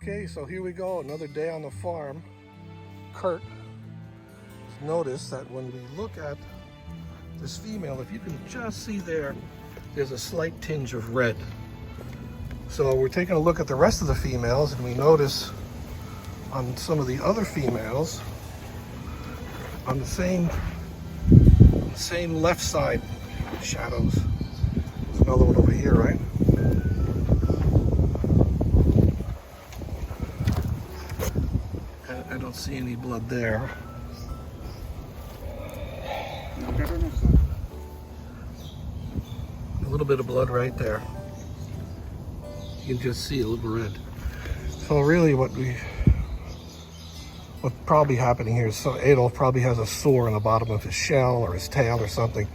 Okay, so here we go, another day on the farm. Kurt has noticed that when we look at this female, if you can just see there, there's a slight tinge of red. So we're taking a look at the rest of the females, and we notice on some of the other females, on the same left side shadows. There's another one over here, right? I don't see any blood there. A little bit of blood right there. You can just see a little red. So really what's probably happening here is, so Adolf probably has a sore in the bottom of his shell or his tail or something.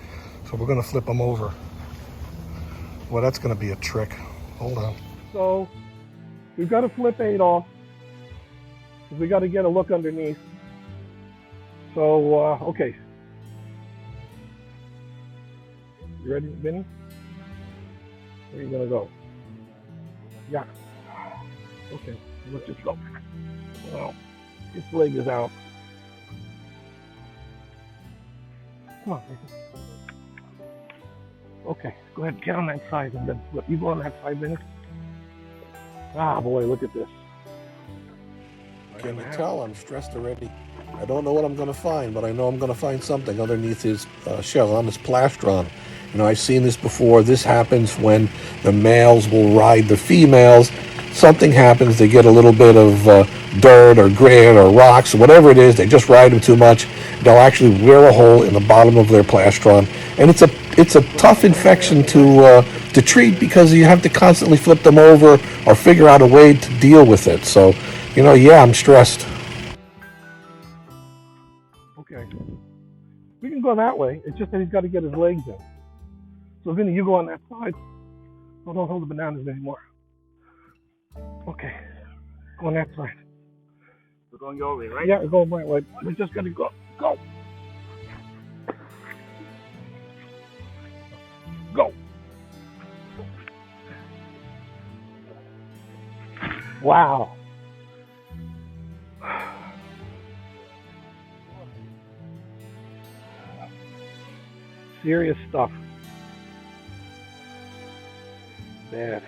So we're gonna flip him over. Well, that's gonna be a trick. Hold on. So we've got to flip Adolf, because we got to get a look underneath. So, okay. You ready, Vinny? Where are you gonna go? Yeah. Okay, let's just go. Well, his leg is out. Come on, Nathan. Okay, go ahead, get on that side, and then look, you go on that side, Vinny. Ah, boy, look at this. Can you tell I'm stressed already? I don't know what I'm going to find, but I know I'm going to find something underneath his shell, on his plastron. You know, I've seen this before. This happens when the males will ride the females. Something happens, they get a little bit of dirt or grit or rocks or whatever it is, they just ride them too much. They'll actually wear a hole in the bottom of their plastron. And it's a tough infection to treat, because you have to constantly flip them over or figure out a way to deal with it. So, you know, yeah, I'm stressed. Okay. We can go that way. It's just that he's got to get his legs in. So, Vinny, you go on that side. Oh, don't hold the bananas anymore. Okay. Go on that side. We're going your way, right? Yeah, we're going my way. We just got to go. Go. Go. Wow. Serious stuff. Bad.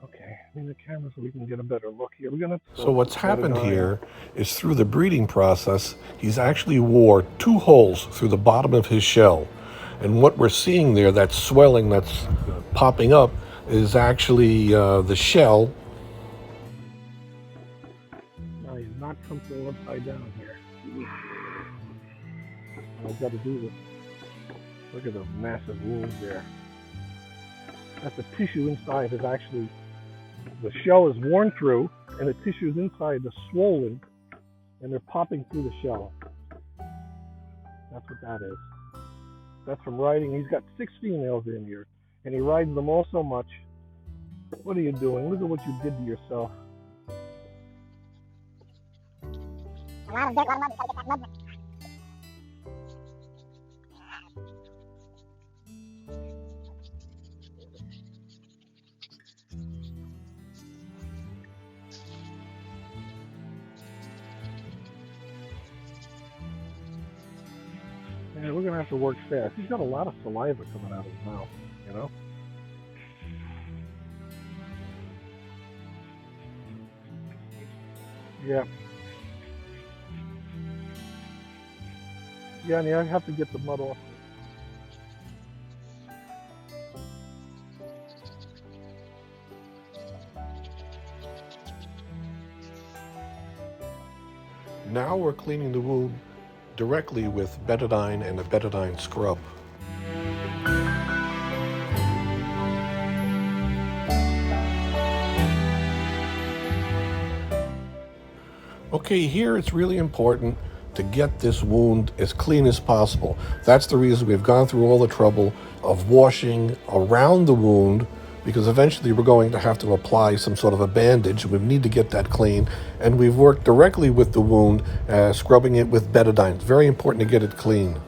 Okay, I need the camera so we can get a better look here. So what's happened here is, through the breeding process, he's actually wore 2 holes through the bottom of his shell. And what we're seeing there, that swelling that's popping up, is actually the shell. No, he's not comfortable upside down here. I've got to do this. Look at the massive wounds there. That's the tissue inside is actually, the shell is worn through, and the tissues inside are swollen, and they're popping through the shell. That's what that is. That's from riding. He's got 6 females in here, and he rides them all so much. What are you doing? Look at what you did to yourself. A lot of dirt, a lot of mud, gotta get that mud. Yeah, we're gonna have to work fast. He's got a lot of saliva coming out of his mouth, you know? Yeah. Yeah, and I have to get the mud off. Now we're cleaning the wound directly with betadine and a betadine scrub. Okay, here it's really important to get this wound as clean as possible. That's the reason we've gone through all the trouble of washing around the wound, because eventually we're going to have to apply some sort of a bandage. We need to get that clean, and we've worked directly with the wound, scrubbing it with betadine. It's very important to get it clean.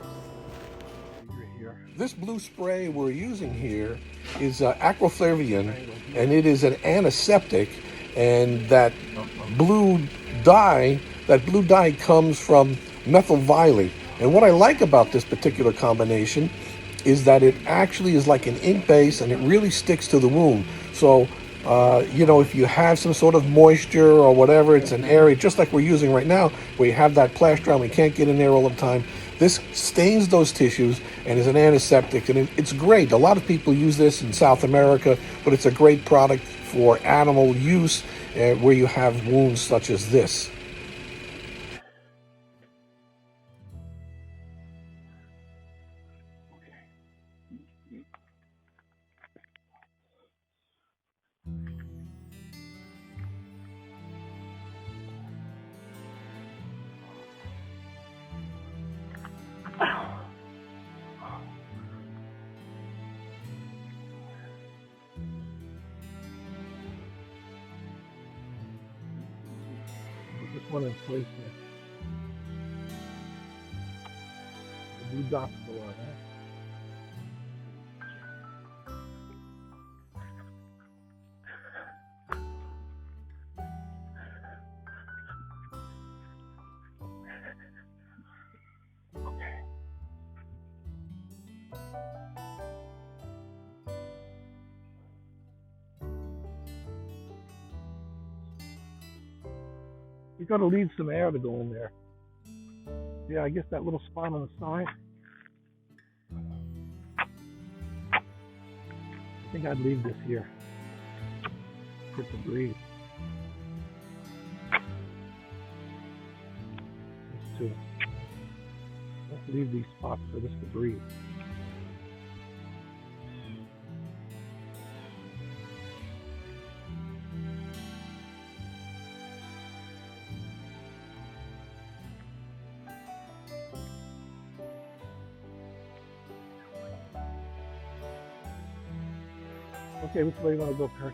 Here. here. This blue spray we're using here is aquaflavin, and it is an antiseptic, and that blue dye comes from methyl violate. And what I like about this particular combination is that it actually is like an ink base, and it really sticks to the wound. So you know, if you have some sort of moisture or whatever, it's an area just like we're using right now, where you have that plastron, we can't get in there all the time. This stains those tissues and is an antiseptic, and it's great. A lot of people use this in South America, but it's a great product for animal use where you have wounds such as this. Put this one in place here. The blue dots go on, huh? You gotta leave some air to go in there. Yeah, I guess that little spot on the side. I think I'd leave this here. For it to breathe. This too. Let's leave these spots for this to breathe. Okay, which way you want to go, Kurt?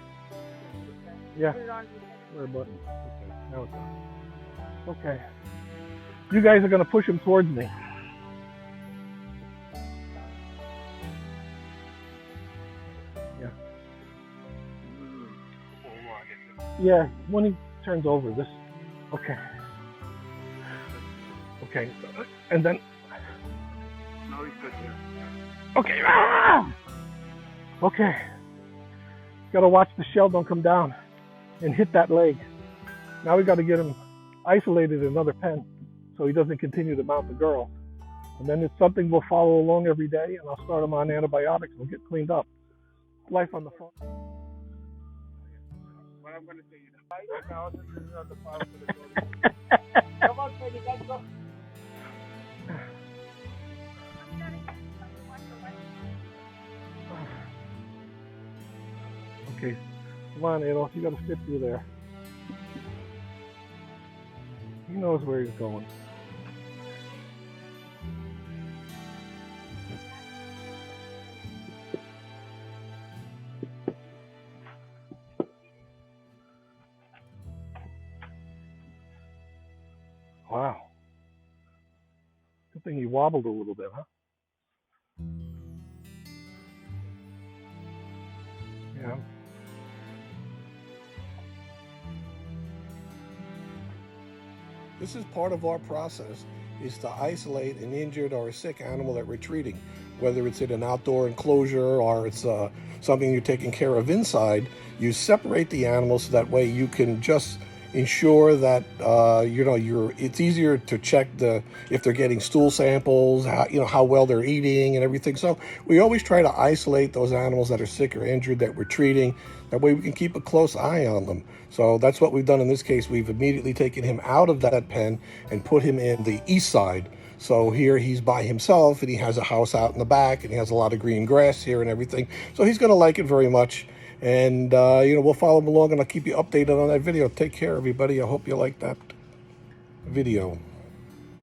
Yeah. Where button? Okay, now it's on. Okay. You guys are going to push him towards me. Yeah. Yeah, when he turns over, this. Okay. Okay, and then. No, he's good here. Okay. Ah! Okay. Gotta watch the shell don't come down and hit that leg. Now we gotta get him isolated in another pen so he doesn't continue to mount the girl. And then it's something we'll follow along every day, and I'll start him on antibiotics and we'll get cleaned up. Life on the farm. What I'm going to say, you 5,000 is on the farm for the Tortoise. Come on, baby, let's go. Okay, come on, Adolf, you gotta fit through there. He knows where he's going. Wow. Good thing he wobbled a little bit, huh? Yeah. This is part of our process, is to isolate an injured or a sick animal that we're treating, whether it's in an outdoor enclosure or it's something you're taking care of inside. You separate the animals so that way you can just ensure that it's easier to check if they're getting stool samples, how well they're eating and everything. So we always try to isolate those animals that are sick or injured that we're treating. That way we can keep a close eye on them. So that's what we've done in this case. We've immediately taken him out of that pen and put him in the east side. So here he's by himself, and he has a house out in the back, and he has a lot of green grass here and everything. So he's going to like it very much. And, we'll follow him along, and I'll keep you updated on that video. Take care, everybody. I hope you like that video.